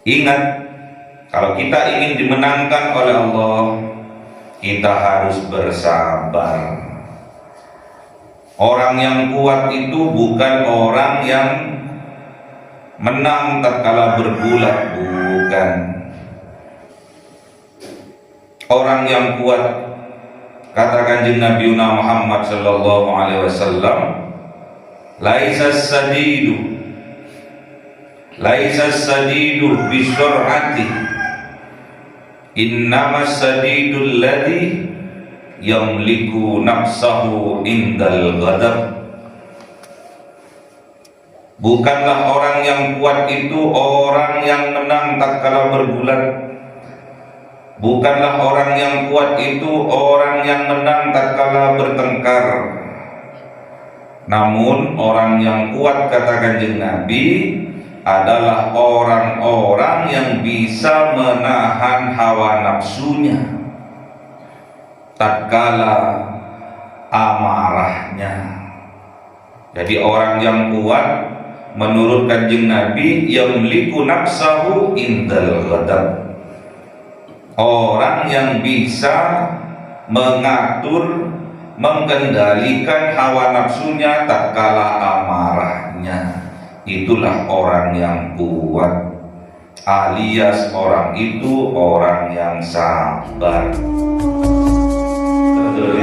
Ingat, kalau kita ingin dimenangkan oleh Allah, kita harus bersabar. Orang yang kuat itu bukan orang yang menang tatkala bergulat, bukan. Orang yang kuat, kata Kanjeng Nabi Muhammad sallallahu alaihi wasallam, laisas sadidu bisur'ati, innamas sadidul ladzi yamliku nafsahu indal ghadab. Bukanlah orang yang kuat itu orang yang menang tatkala bergulat. Bukanlah orang yang kuat itu orang yang menang tatkala bertengkar. Namun orang yang kuat, kata Kanjeng Nabi, adalah orang-orang yang bisa menahan hawa nafsunya tatkala amarahnya. Jadi orang yang kuat menurut Kanjeng Nabi yamliku nafsahu indal ghadab. Orang yang bisa mengatur, mengendalikan hawa nafsunya tatkala amarahnya, itulah orang yang kuat, alias orang itu orang yang sabar.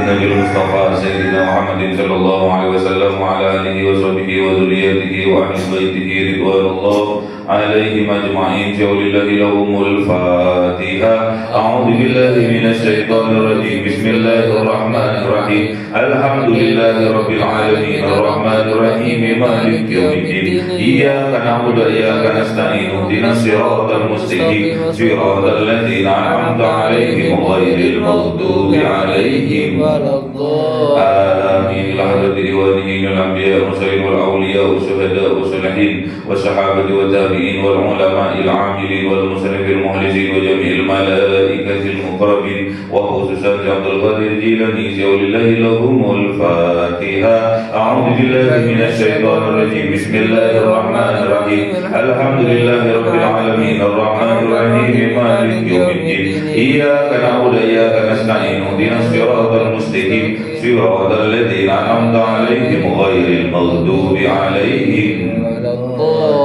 Nabi Mustafa Sayyidina Muhammadin sallallahu alaihi wasallam wa ala alihi wa sahbihi wa dzurriyyatihi wa ahli baitihi ridwanullah alaihim ajma'in. Jaulillahi lahumul Fatihah. A'udzu billahi minasy syaithanir rajim. Bismillahirrahmanirrahim. Alhamdulillahi rabbil alamin arrahmanir rahim maliki yaumiddin. Iyyaka na'budu wa iyyaka nasta'in. Ihdinas siratal mustaqim. Siratal ladzina an'amta 'alaihim ghairil maghdubi 'alaihim آمين. لحضرة ديوانه الأنبياء والمرسلين والأولياء والشهداء والصالحين والصحابة والتابعين والعلماء العاملين والمصنفين المخلصين وجميع الملائكة المقربين وخصوصا عبد القادر الجيلاني ولله لهم الفاتحة. أعوذ بالله من الشيطان الرجيم. بسم الله الرحمن الرحيم. الحمد لله رب العالمين الرحمن الرحيم مالك يوم الدين. إياك نعبد وإياك نستعين. اهدنا الصراط المستقيم صراط الذين أنعمت عليهم غير المغضوب عليهم.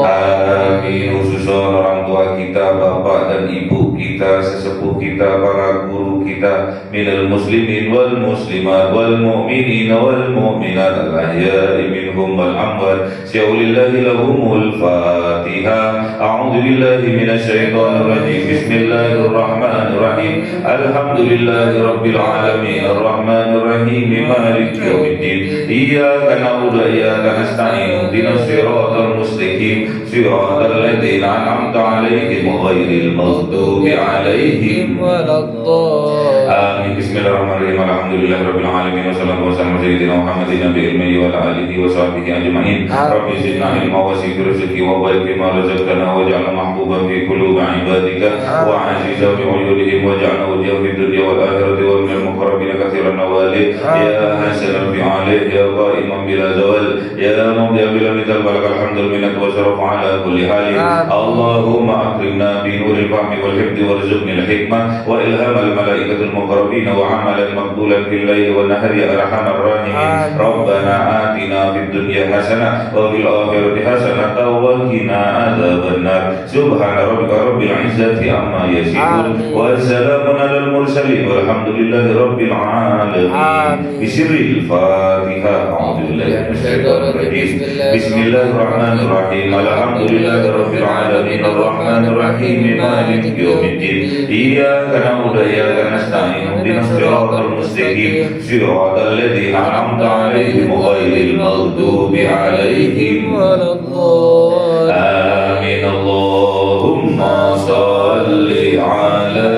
Amin. Khususnya orang tua kita, bapak dan ibu kita, sesepuh kita, para guru kita, minal muslimin wal muslimat wal mu'minin wal mu'minat al-ahya'i minhum wal amwat. Syaulillahi lahumul Fatihah. A'udzu billahi minasy syaithanir rajim. Bismillahirrahmanirrahim. Alhamdulillahi rabbil alamin arrahmanir rahim maliki yaumiddin. Iyyaka na'budu wa iyyaka nasta'in. Ihdinas siratal mustaqim. Siratal ladzina an'amta 'alaihim ghairil maghdubi 'alaihim waladdallin. Amin. Bismillahirrahmanirrahim. Alhamdulillahi rabbil alamin wassalatu wassalamu ala sayyidina Muhammadin nabiyil ummi wa ala alihi wa sahbihi ajma'in. Rabbi zidna ilma wa zid rizqi wa barik bima razaqtana waj'alna mahbuban fi qulubi ibadika wa 'azizan bi 'uyunihim waj'alna wajhan fid dunya wal akhirati wa minal muqarrabin katsiran nawali. Ya hasanan fi 'alaihi ya qa'iman bila zawal ya mawdi'a bila mithal barakal hamdul minnat wa syaraf ala kulli halin. Allahumma akrimna bi nuril fahmi wal hifdzi warzuqni al hikmah wa ilhamal malaikatil muqarrabin wa amalan maqbulan fil laili wan nahari ya arhamar rahimin. Rabbana atina fid dunya hasanah wa fil akhirati hasanah wa qina adzabannar. Subhana rabbika rabbil izzati amma yasifun wa salamun alal mursalin walhamdulillahi rabbil alamin. Bismillahil Fatihah. A'udzu billahi minasy syaithanir rajim. Bismillahirrahmanirrahim. Alhamdulillahi rabbil alamin arrahmanir rahim maliki yaumiddin. Iyyaka na'budu wa iyyaka nasta'in. Ihdinas siratal mustaqim. Siratal ladzina an'amta 'alaihim ghairil maghdubi 'alaihim waladdallin. Amin. Allahumma shalli 'ala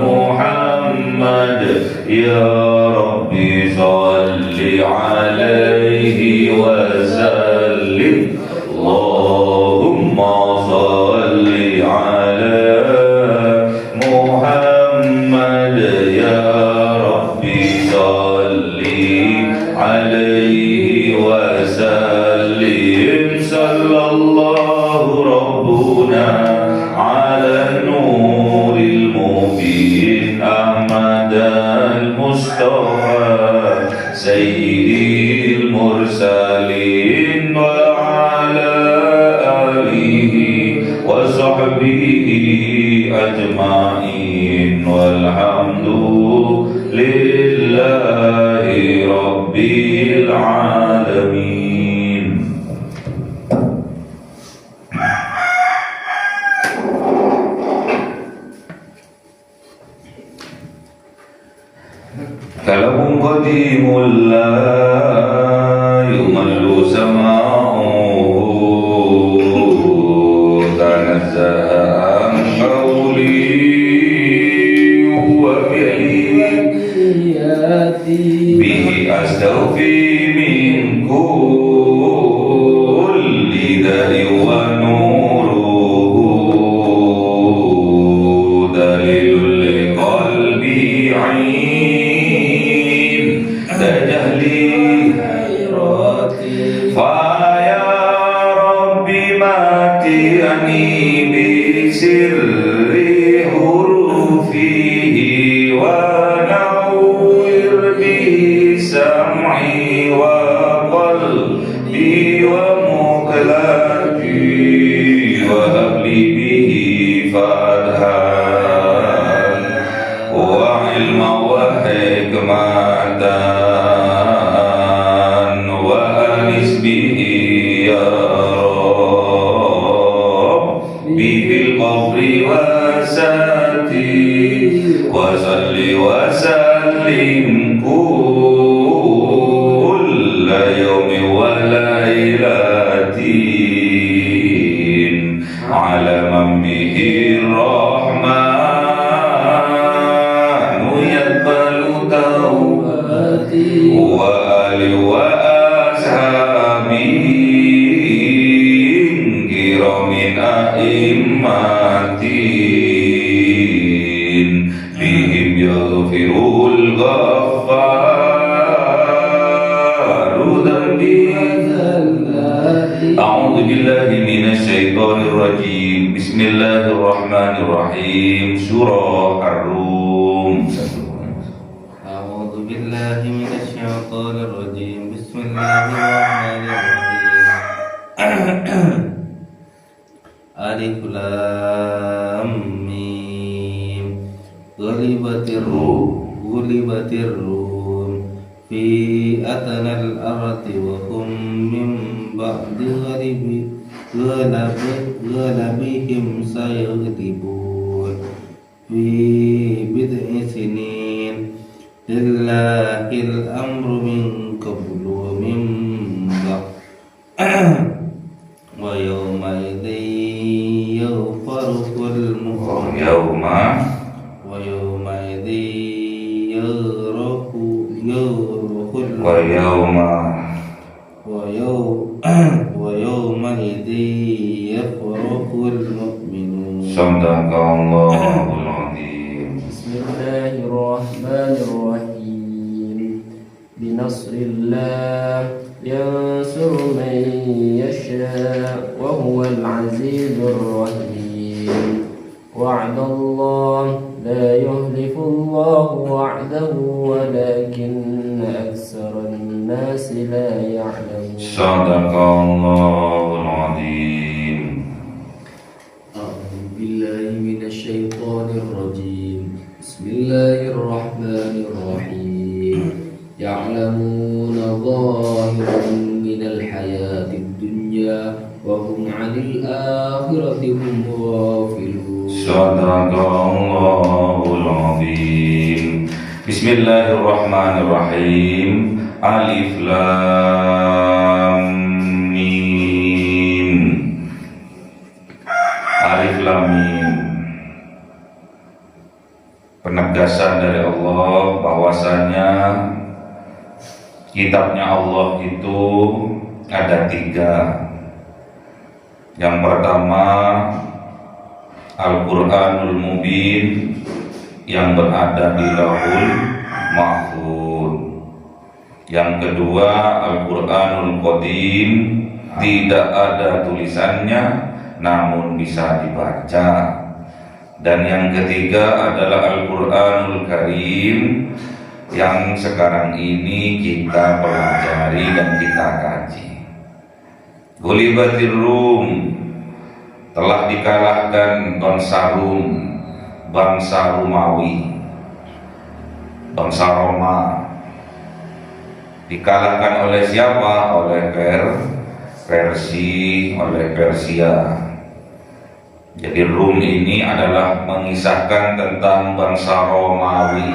Muhammad ya Rabbi shalli 'alaihi wa sallim. Allahumma shalli 'ala Muhammad ya Rabbi shalli 'alaihi wa sallim. Sallallahu ربنا على النور المبين أحمد المصطفى سيد المرسلين وعلى آله وصحبه أجمعين والحمد لله رب العالمين. كلام قديم لا يمل سماعه تنزه عن قولي وفعلي به أستوفي من كل داء ونوره دليل لقلبي عين تجلي فيا ربي ماتعني بسر حروفه ونور به سمعي وقلبي ومقلتي وهب لي به فتحا وعلما وحكمة وأنس به يا ربي في القبر وساتي وصل وسلم كل يوم وليلة على من به الرحمن يقبل توبتي وآل وأصحابه كرام أئمة بهم يغفر الغفار ذنبي. أعوذ بالله من الشيطان الرجيم. بسم الله الرحمن الرحيم. سورة الروم. أعوذ بالله من الشيطان الرجيم. بسم الله الرحمن الرحيم. ألف لام ميم. غلبت الروم في أدنى الأرض وهم من بعد غلبهم سيغلبون في بضع سنين لله الأمر من قبل ومن بعد ويومئذ يفرح المؤمنون ويومئذ ويومئذ يفرح المؤمنون. صدق الله العظيم. بسم الله الرحمن الرحيم. بنصر الله ينصر من يشاء وهو العزيز الرحيم. وعد الله لا يخلف الله وعده ولكن أكثر الناس لا يعلمون. صدق الله العظيم. أعوذ بالله من الشيطان الرجيم. بسم الله الرحمن الرحيم. يعلمون ظاهرا من الحياة الدنيا وهم عن الآخرة هم غافلون. صدق الله العظيم. بسم الله الرحمن الرحيم. Alif Lam Mim. Alif Lam Mim. Penegasan dari Allah bahwasanya kitabnya Allah itu ada 3. Yang pertama Al-Quranul Mubin yang berada di Lauhul Mahfuz. Yang kedua Al-Quranul Qadim, tidak ada tulisannya namun bisa dibaca. Dan yang ketiga adalah Al-Quranul Karim yang sekarang ini kita pelajari dan kita kaji. Ghulibatir Rum, telah dikalahkan bangsa Rum, bangsa Romawi, bangsa Roma. Dikalahkan oleh siapa? Oleh oleh Persia. Jadi Rum ini adalah mengisahkan tentang bangsa Romawi.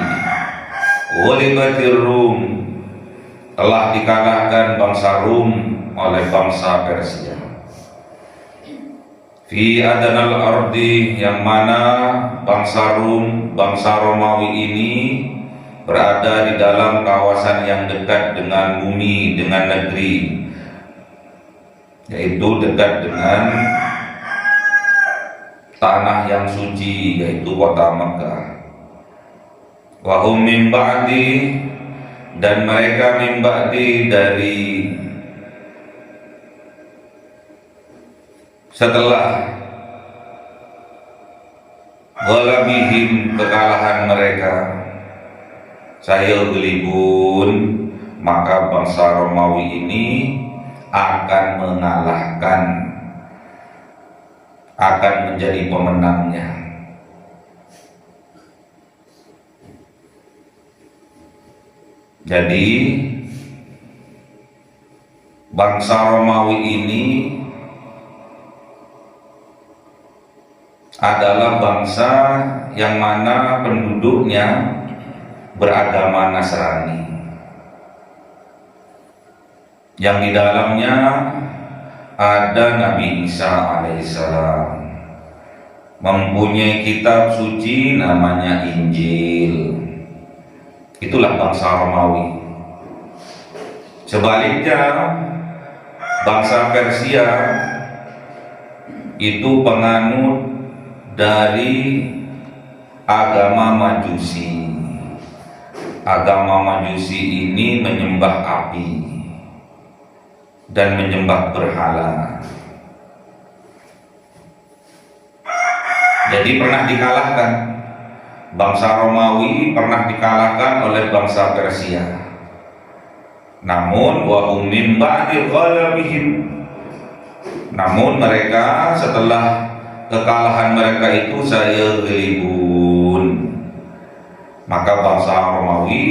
Ghulibatir Rum, telah dikalahkan bangsa Rum oleh bangsa Persia. Fi adanal ardi, yang mana bangsa Rum, bangsa Romawi ini berada di dalam kawasan yang dekat dengan bumi, dengan negeri, yaitu dekat dengan tanah yang suci, yaitu kota Mekah. Wa hum min ba'di, dan mereka min ba'di, dari setelah ghalabihim, kekalahan mereka, sayaghlibun, maka bangsa Romawi ini akan mengalahkan, akan menjadi pemenangnya. Jadi bangsa Romawi ini adalah bangsa yang mana penduduknya beragama Nasrani, yang di dalamnya ada Nabi Isa alaihissalam, mempunyai kitab suci namanya Injil. Itulah bangsa Romawi. Sebaliknya bangsa Persia itu penganut dari agama Majusi. Agama Majusi ini menyembah api dan menyembah berhala. Jadi pernah dikalahkan, bangsa Romawi pernah dikalahkan oleh bangsa Persia. Namun wa hum min ba'di ghalabihim, namun mereka setelah kekalahan mereka itu sayaghlibun, maka bangsa Romawi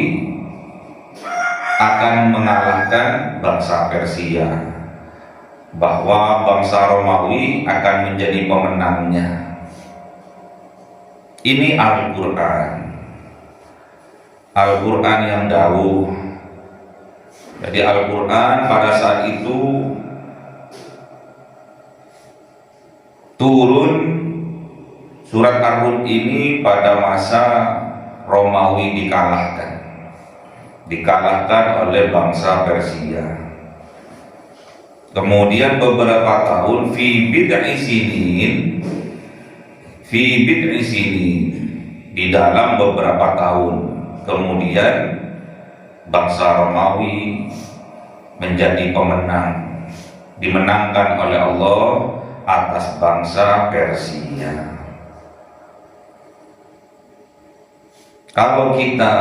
akan mengalahkan bangsa Persia, bahwa bangsa Romawi akan menjadi pemenangnya. Ini Al-Quran, Al-Quran yang dawuh. Jadi Al-Quran pada saat itu turun, surat Ar-Rum ini pada masa Romawi dikalahkan oleh bangsa Persia. Kemudian beberapa tahun, fi bid'i sinin, di dalam beberapa tahun kemudian bangsa Romawi menjadi pemenang, dimenangkan oleh Allah atas bangsa Persia. Kalau kita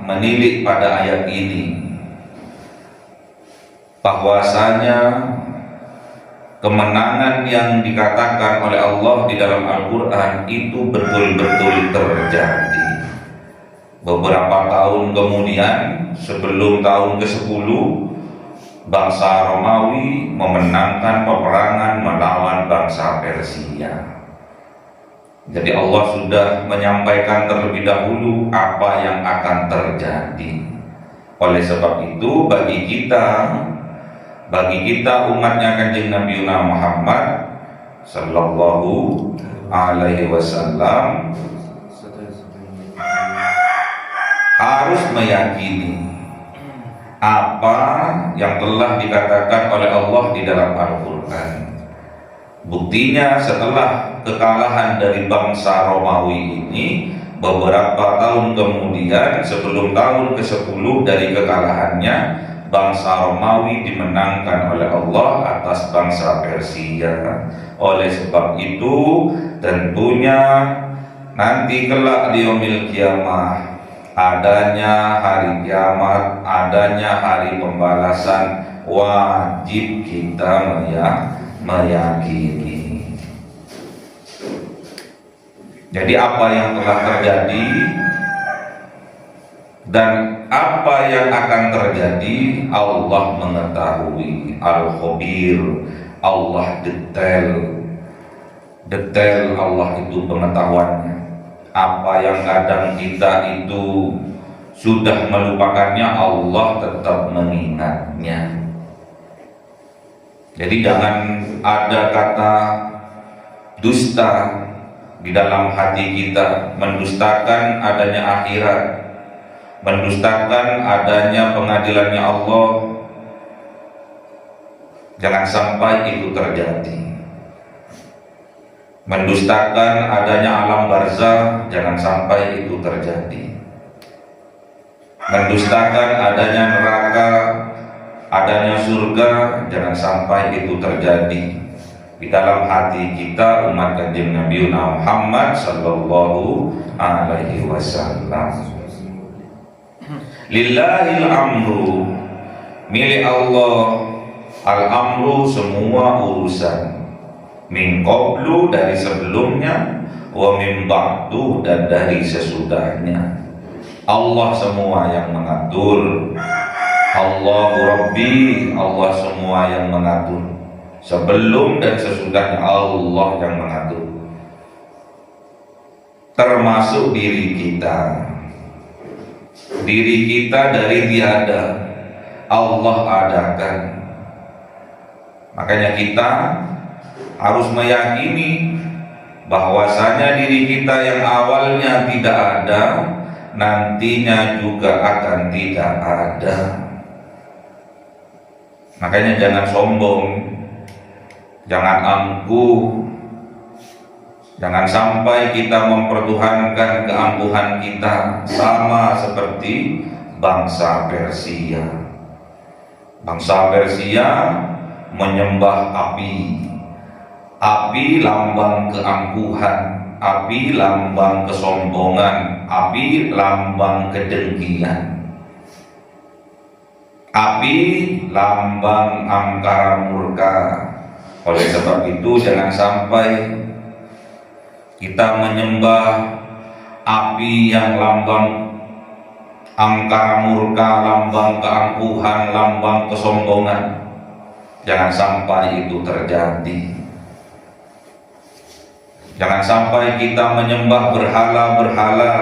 menilik pada ayat ini, bahwasanya kemenangan yang dikatakan oleh Allah di dalam Al-Quran itu betul-betul terjadi. Beberapa tahun kemudian, sebelum tahun ke-10, bangsa Romawi memenangkan peperangan melawan bangsa Persia. Jadi Allah sudah menyampaikan terlebih dahulu apa yang akan terjadi. Oleh sebab itu bagi kita umatnya Kanjeng Nabi Muhammad sallallahu alaihi wasallam harus meyakini apa yang telah dikatakan oleh Allah di dalam Al-Quran. Buktinya setelah kekalahan dari bangsa Romawi ini, beberapa tahun kemudian sebelum tahun ke-10 dari kekalahannya, bangsa Romawi dimenangkan oleh Allah atas bangsa Persia. Oleh sebab itu tentunya nanti kelak di yaumil kiamah, adanya hari kiamat, adanya hari pembalasan, wajib kita meyakini. Jadi apa yang telah terjadi dan apa yang akan terjadi, Allah mengetahui. Al-Khabir, Allah detail Allah itu pengetahuannya. Apa yang kadang kita itu sudah melupakannya, Allah tetap mengingatnya. Jadi jangan ada kata dusta di dalam hati kita, mendustakan adanya akhirat, mendustakan adanya pengadilannya Allah. Jangan sampai itu terjadi. Mendustakan adanya alam barzah, jangan sampai itu terjadi. Mendustakan adanya neraka, adanya surga, jangan sampai itu terjadi di dalam hati kita umat Kanjeng Nabi Muhammad sallallahu alaihi wasallam. Lillahil amru, milik Allah al-amru, semua urusan, min qablu, dari sebelumnya, wa min ba'du, dan dari sesudahnya. Allah semua yang mengatur. Allahu Rabbi, Allah semua yang mengatur. Sebelum dan sesudahnya Allah yang mengatur. Termasuk diri kita. Diri kita dari tiada, Allah adakan. Makanya kita harus meyakini bahwasanya diri kita yang awalnya tidak ada, nantinya juga akan tidak ada. Makanya jangan sombong, jangan angkuh, jangan sampai kita mempertuhankan keangkuhan kita sama seperti bangsa Persia. Bangsa Persia menyembah api. Api lambang keangkuhan, api lambang kesombongan, api lambang kedengkian. Api lambang angkara murka. Oleh sebab itu jangan sampai kita menyembah api yang lambang angkara murka, lambang keangkuhan, lambang kesombongan. Jangan sampai itu terjadi. Jangan sampai kita menyembah berhala-berhala,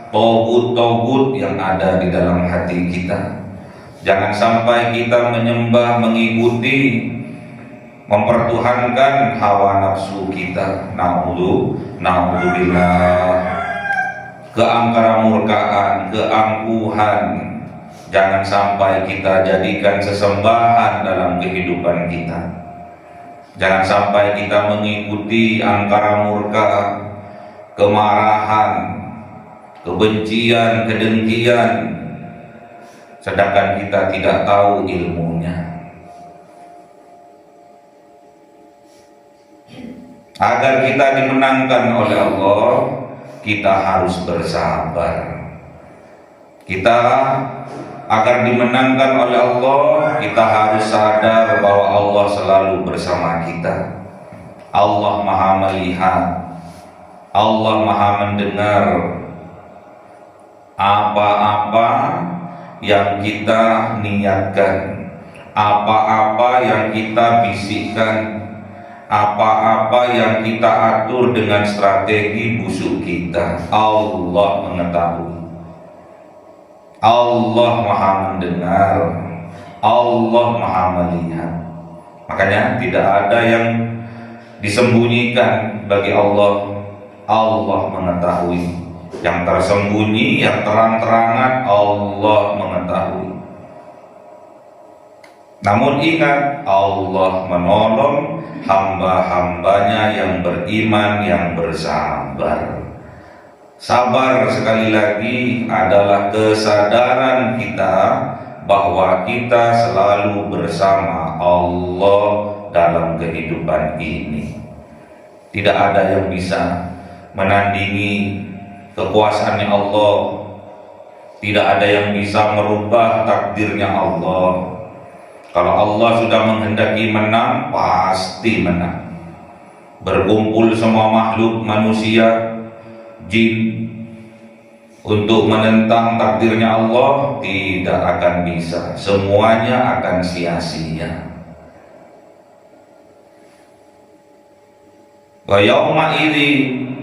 togut-togut yang ada di dalam hati kita. Jangan sampai kita menyembah, mengikuti, mempertuhankan hawa nafsu kita. Na'udzubillah. Keangkara murkaan, keangkuhan, jangan sampai kita jadikan sesembahan dalam kehidupan kita. Jangan sampai kita mengikuti angkara murka, kemarahan, kebencian, kedengkian, sedangkan kita tidak tahu ilmunya. Agar kita dimenangkan oleh Allah, kita harus bersabar. Kita agar dimenangkan oleh Allah, kita harus sadar bahwa Allah selalu bersama kita. Allah Maha melihat, Allah Maha mendengar apa-apa yang kita niatkan, apa-apa yang kita bisikkan, apa-apa yang kita atur dengan strategi busuk kita. Allah mengetahui, Allah Maha mendengar, Allah Maha melihat. Makanya tidak ada yang disembunyikan bagi Allah. Allah mengetahui yang tersembunyi, yang terang-terangan, Allah mengetahui. Namun ingat, Allah menolong hamba-hambanya yang beriman, yang bersabar. Sabar sekali lagi adalah kesadaran kita bahwa kita selalu bersama Allah dalam kehidupan ini. Tidak ada yang bisa menandingi kekuasaannya Allah. Tidak ada yang bisa merubah takdirnya Allah. Kalau Allah sudah menghendaki menang, pasti menang. Berkumpul semua makhluk manusia, jin, untuk menentang takdirnya Allah tidak akan bisa. Semuanya akan sia-sia. Wa yauma idzin,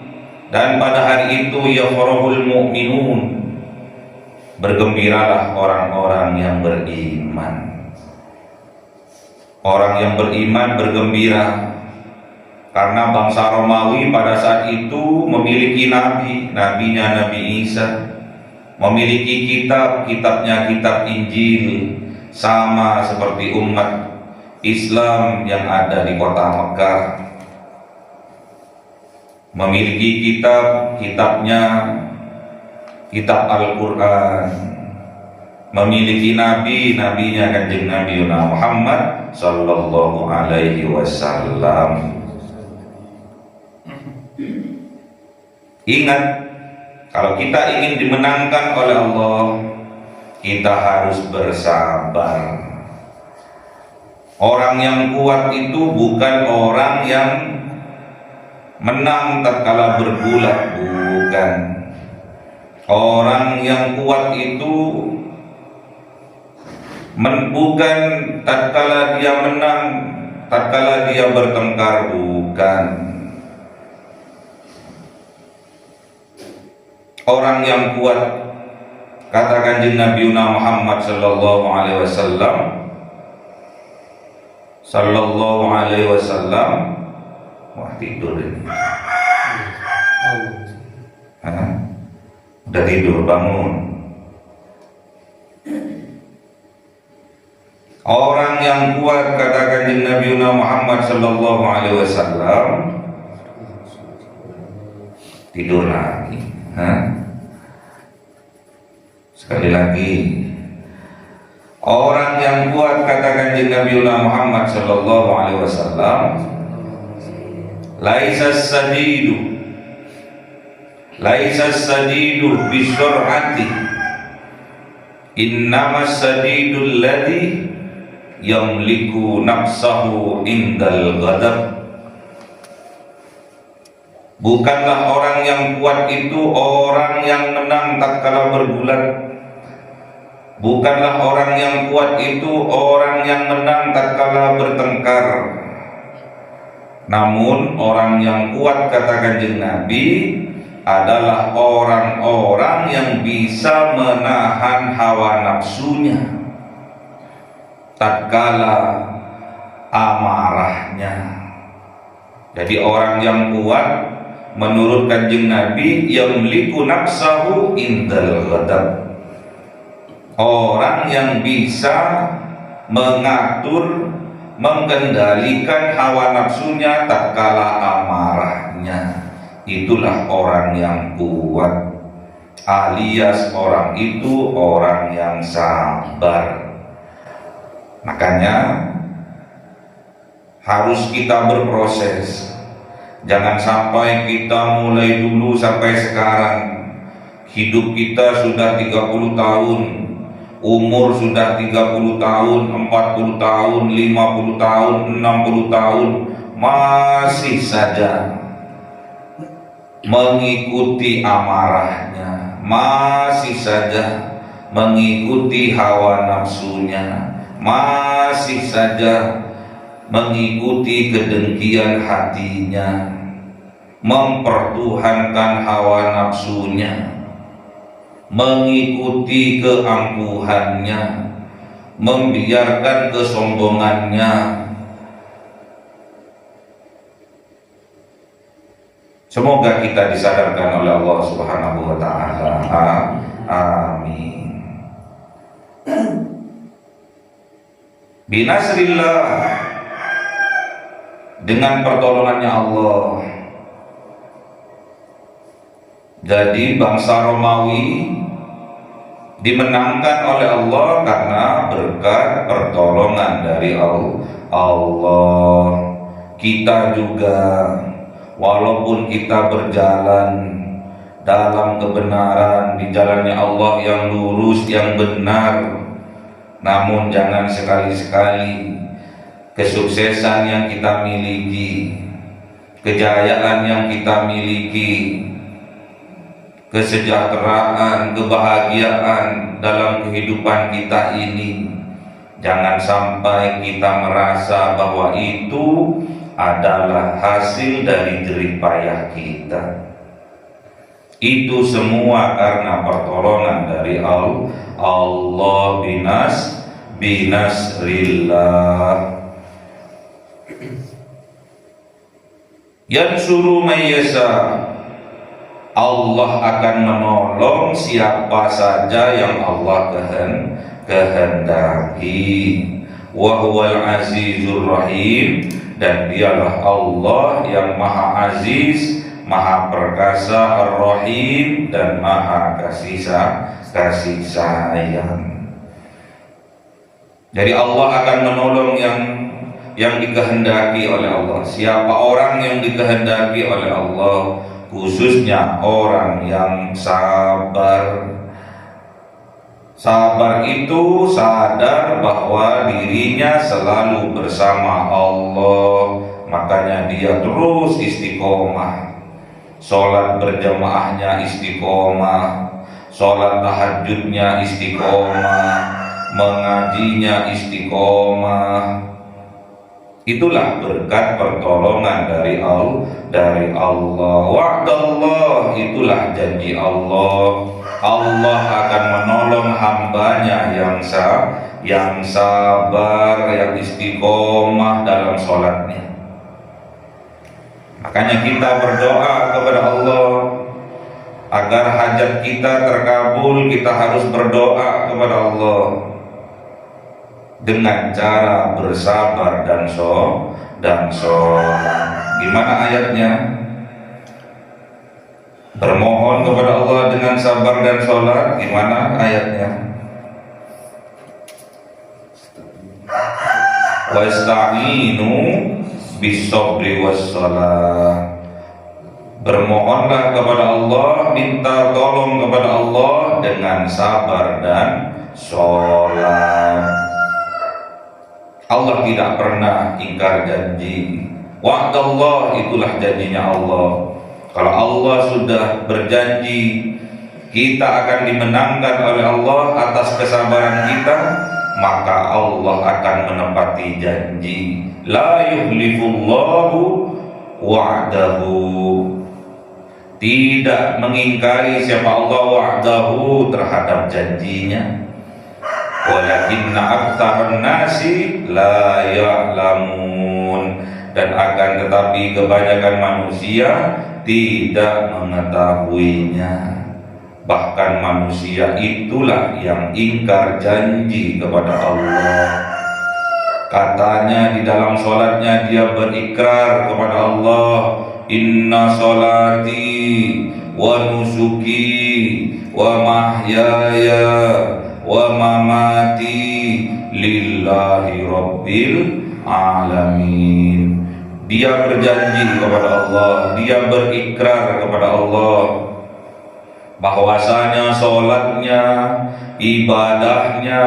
dan pada hari itu yafrahul mu'minun, bergembiralah orang-orang yang beriman. Orang yang beriman bergembira karena bangsa Romawi pada saat itu memiliki nabi, nabinya Nabi Isa, memiliki kitabnya kitab Injil, sama seperti umat Islam yang ada di kota Mekah. Memiliki kitabnya kitab Al-Quran, memiliki nabinya Kanjeng Nabi Muhammad sallallahu alaihi wasallam. Ingat, kalau kita ingin dimenangkan oleh Allah, kita harus bersabar. Orang yang kuat itu bukan orang yang menang tatkala bergulat, bukan. Orang yang kuat itu bukan tatkala dia menang, tatkala dia bertengkar, bukan. Orang yang kuat, kata Kanjeng Nabi Muhammad sallallahu alaihi wasallam, wah tidur ini. Udah tidur, bangun. Orang yang kuat, kata Kanjeng Nabi Muhammad sallallahu alaihi wasallam, tidur lagi. Sekali lagi, orang yang kuat, kata Kanjeng Nabi Muhammad sallallahu alaihi wasallam, laisas sadidu bisur'ati, innamas sadidul ladzi yamliku nafsahu indal ghadab. Bukanlah orang yang kuat itu orang yang menang tatkala bergulat. Bukanlah orang yang kuat itu orang yang menang tatkala bertengkar. Namun orang yang kuat, kata Kanjeng Nabi, adalah orang-orang yang bisa menahan hawa nafsunya tatkala amarahnya. Jadi orang yang kuat menurut Kanjeng Nabi yamliku nafsahu indal ghadab, orang yang bisa mengatur, mengendalikan hawa nafsunya tatkala amarahnya. Itulah orang yang kuat, alias orang itu orang yang sabar. Makanya harus kita berproses. Jangan sampai kita mulai dulu sampai sekarang, hidup kita sudah 30 tahun, umur sudah 30 tahun, 40 tahun, 50 tahun, 60 tahun, masih saja mengikuti amarahnya, masih saja mengikuti hawa nafsunya, masih saja mengikuti kedengkian hatinya, mempertuhankan hawa nafsunya, mengikuti keangkuhannya, membiarkan kesombongannya. Semoga kita disadarkan oleh Allah Subhanahu wa taala. Amin. Binasrillah, dengan pertolongannya Allah. Jadi bangsa Romawi dimenangkan oleh Allah karena berkat pertolongan dari Allah. Kita juga walaupun kita berjalan dalam kebenaran di jalannya Allah yang lurus, yang benar, namun jangan sekali-sekali kesuksesan yang kita miliki, kejayaan yang kita miliki, kesejahteraan, kebahagiaan dalam kehidupan kita ini, jangan sampai kita merasa bahwa itu adalah hasil dari jerih payah kita. Itu semua karena pertolongan dari Allah binasrillah. Yansuru mayyasa, Allah akan menolong siapa saja yang Allah kehendaki. Wa huwal azizur rahim, dan dialah Allah yang maha aziz, maha perkasa, ar-rahim, dan maha kasih sayang. Jadi Allah akan menolong yang dikehendaki oleh Allah. Siapa orang yang dikehendaki oleh Allah, khususnya orang yang sabar. Sabar itu sadar bahwa dirinya selalu bersama Allah, makanya dia terus istiqomah. Sholat berjamaahnya istiqomah, sholat tahajudnya istiqomah, mengajinya istiqomah. Itulah berkat pertolongan dari Allah. Wa'dallah, itulah janji Allah. Allah akan menolong hambanya yang sabar, yang istiqomah dalam sholatnya. Makanya kita berdoa kepada Allah agar hajat kita terkabul. Kita harus berdoa kepada Allah dengan cara bersabar dan sholat. Gimana ayatnya? Bermohon kepada Allah dengan sabar dan sholat. Gimana ayatnya? Wasta'inu bis-sabri was-shalah. Bermohonlah kepada Allah, minta tolong kepada Allah dengan sabar dan sholat. Allah tidak pernah ingkar janji. Wa'dallah, itulah janjinya Allah. Kalau Allah sudah berjanji kita akan dimenangkan oleh Allah atas kesabaran kita, maka Allah akan menepati janji. La yuhlifullahu wa'dahu. Tidak mengingkari siapa Allah wa'dahu terhadap janjinya. Walakinna aktsarun nasi la ya'lamun. Dan akan tetapi kebanyakan manusia tidak mengetahuinya. Bahkan manusia itulah yang ingkar janji kepada Allah. Katanya di dalam sholatnya dia berikrar kepada Allah, inna sholati wa nusuki wa mahyaya wa mamati lillahi rabbil alamin. Dia berjanji kepada Allah, dia berikrar kepada Allah bahwasanya sholatnya, ibadahnya,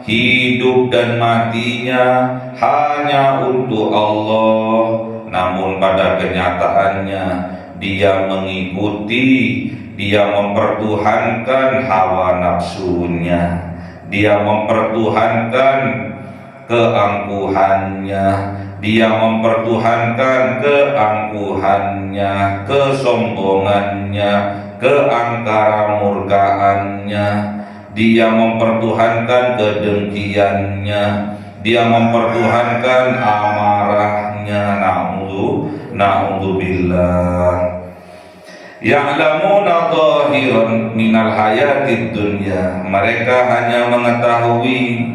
hidup dan matinya hanya untuk Allah. Namun pada kenyataannya dia mengikuti, dia mempertuhankan hawa nafsunya, dia mempertuhankan keangkuhannya, dia mempertuhankan keangkuhannya, kesombongannya, keangkara murkaannya, dia mempertuhankan kedengkiannya, dia mempertuhankan amarahnya. Na'udzubillah. Ya'lamuna zahiran minal hayatid dunya. Mereka hanya mengetahui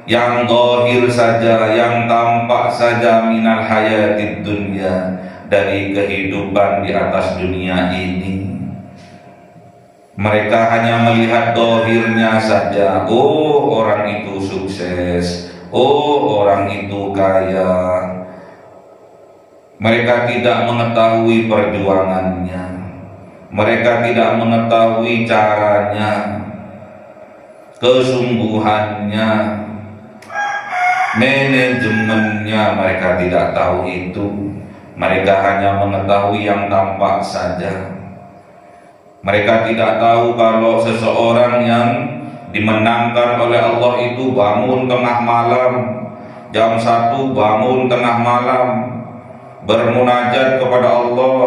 yang zahir saja, yang tampak saja, minal hayatid dunya, dari kehidupan di atas dunia ini. Mereka hanya melihat dohirnya saja. Oh, orang itu sukses. Oh, orang itu kaya. Mereka tidak mengetahui perjuangannya. Mereka tidak mengetahui caranya, kesungguhannya, manajemennya. Mereka tidak tahu itu. Mereka hanya mengetahui yang tampak saja. Mereka tidak tahu kalau seseorang yang dimenangkan oleh Allah itu bangun tengah malam, jam 1 bangun tengah malam, bermunajat kepada Allah,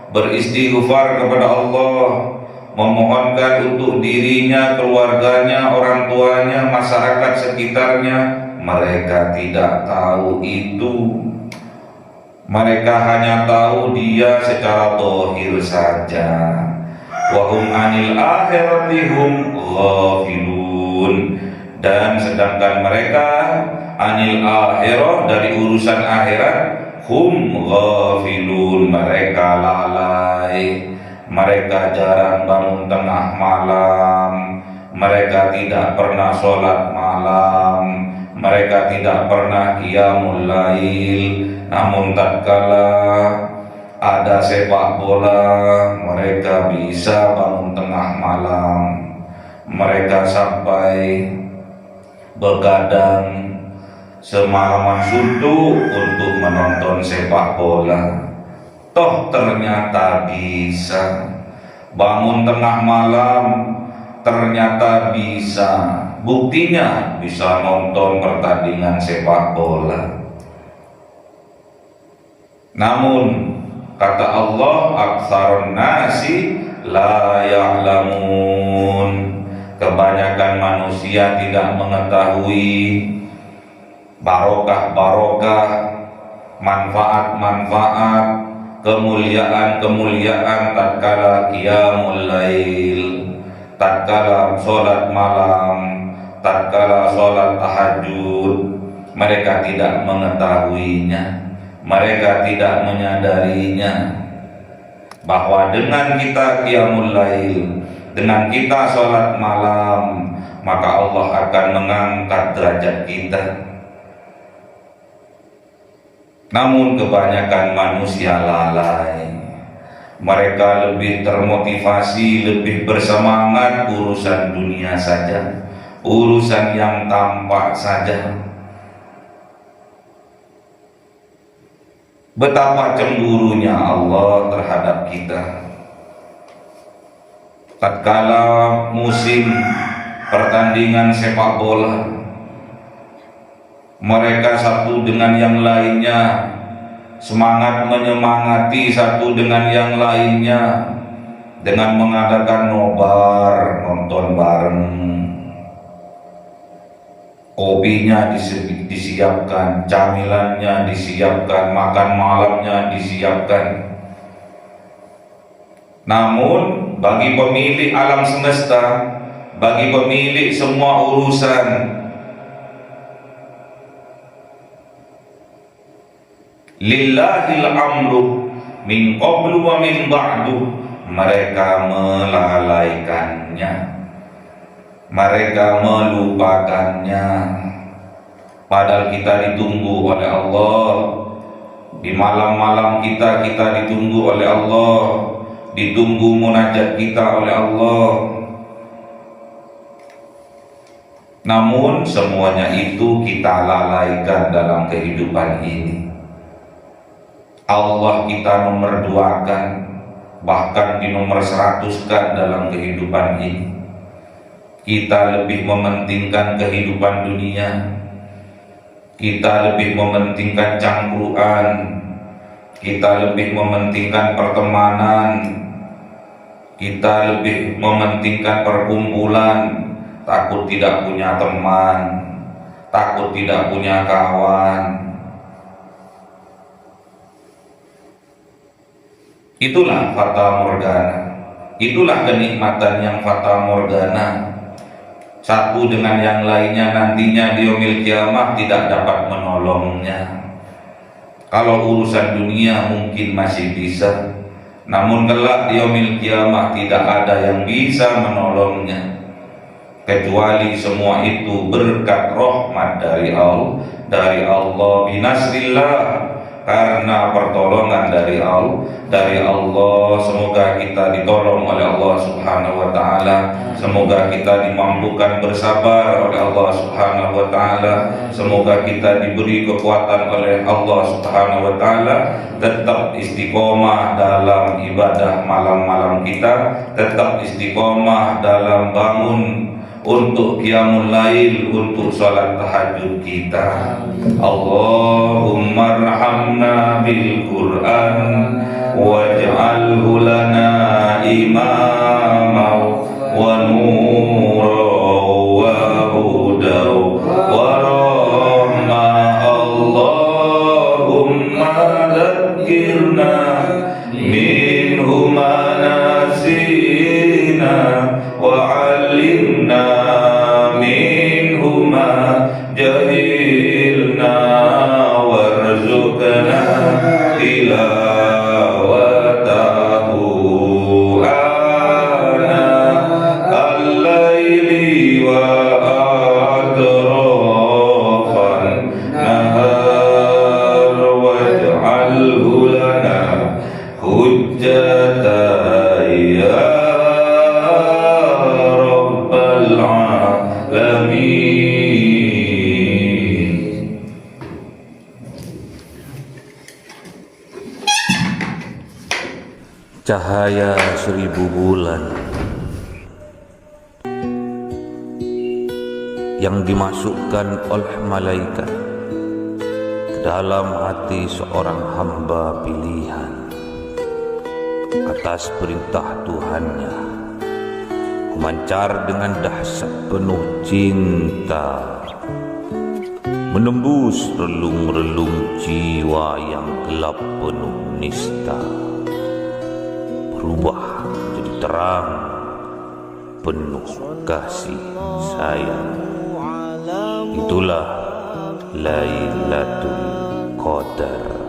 beristighfar kepada Allah, memohonkan untuk dirinya, keluarganya, orang tuanya, masyarakat sekitarnya. Mereka tidak tahu itu. Mereka hanya tahu dia secara zahir saja. Wa hum 'anil akhirati hum ghafilun. Dan sedangkan mereka 'anil akhirah, dari urusan akhirat, hum ghafilun, mereka lalai. Mereka jarang bangun tengah malam. Mereka tidak pernah sholat malam. Mereka tidak pernah qiyamul lail. Namun tatkala ada sepak bola, mereka bisa bangun tengah malam. Mereka sampai begadang semalaman suntuk untuk menonton sepak bola. Toh ternyata bisa bangun tengah malam, ternyata bisa. Buktinya bisa nonton pertandingan sepak bola. Namun kata Allah, aktsarun nasi la ya'lamun. Kebanyakan manusia tidak mengetahui barokah-barokah, manfaat-manfaat, kemuliaan-kemuliaan tatkala qiyamul lail, tatkala sholat malam, tatkala sholat tahajud. Mereka tidak mengetahuinya. Mereka tidak menyadarinya bahwa dengan kita qiyamul lail, dengan kita sholat malam, maka Allah akan mengangkat derajat kita. Namun kebanyakan manusia lalai. Mereka lebih termotivasi, lebih bersemangat urusan dunia saja, urusan yang tampak saja. Betapa cemburunya Allah terhadap kita. Tatkala musim pertandingan sepak bola, mereka satu dengan yang lainnya semangat menyemangati satu dengan yang lainnya dengan mengadakan nobar, nonton bareng. Kopinya disiapkan, camilannya disiapkan, makan malamnya disiapkan. Namun bagi pemilik alam semesta, bagi pemilik semua urusan, lillahil amru min qablu wa min ba'du, mereka melalaikannya, mereka melupakannya. Padahal kita ditunggu oleh Allah. Di malam-malam kita ditunggu oleh Allah. Ditunggu munajat kita oleh Allah. Namun semuanya itu kita lalaikan dalam kehidupan ini. Allah kita nomor 2-kan, bahkan di nomor 100-kan dalam kehidupan ini. Kita lebih mementingkan kehidupan dunia, kita lebih mementingkan cangkruan, kita lebih mementingkan pertemanan, kita lebih mementingkan perkumpulan. Takut tidak punya teman, takut tidak punya kawan. Itulah fata morgana, itulah kenikmatan yang fata morgana. Satu dengan yang lainnya nantinya di yaumil kiamah tidak dapat menolongnya. Kalau urusan dunia mungkin masih bisa, Namun kelak di yaumil kiamah tidak ada yang bisa menolongnya, kecuali semua itu berkat rahmat dari Allah binasrillah, karena pertolongan dari Allah. Semoga kita ditolong oleh Allah Subhanahu wa taala. Semoga kita dimampukan bersabar oleh Allah Subhanahu wa taala. Semoga kita diberi kekuatan oleh Allah Subhanahu wa taala, tetap istiqomah dalam ibadah malam-malam kita, tetap istiqomah dalam bangun untuk qiyamul lail, untuk salat tahajud kita. Allahumma arhamna bil Qur'an waj'alhu lana imama wa nura wa huda wa rahma. Allahumma dhakkirna minhu ma nasina wa 'allimna minhu ma jahilna warzuqna tilawatahu ana al-laili wa atrafan nahar waj'alhu lana hujjatan ya rabbal alamin. Cahaya 1000 bulan yang dimasukkan oleh malaikat ke dalam hati seorang hamba pilihan atas perintah Tuhannya, memancar dengan dahsyat penuh cinta, menembus relung-relung jiwa yang gelap penuh nista, berubah menjadi terang penuh kasih sayang. Itulah Lailatul Qadar.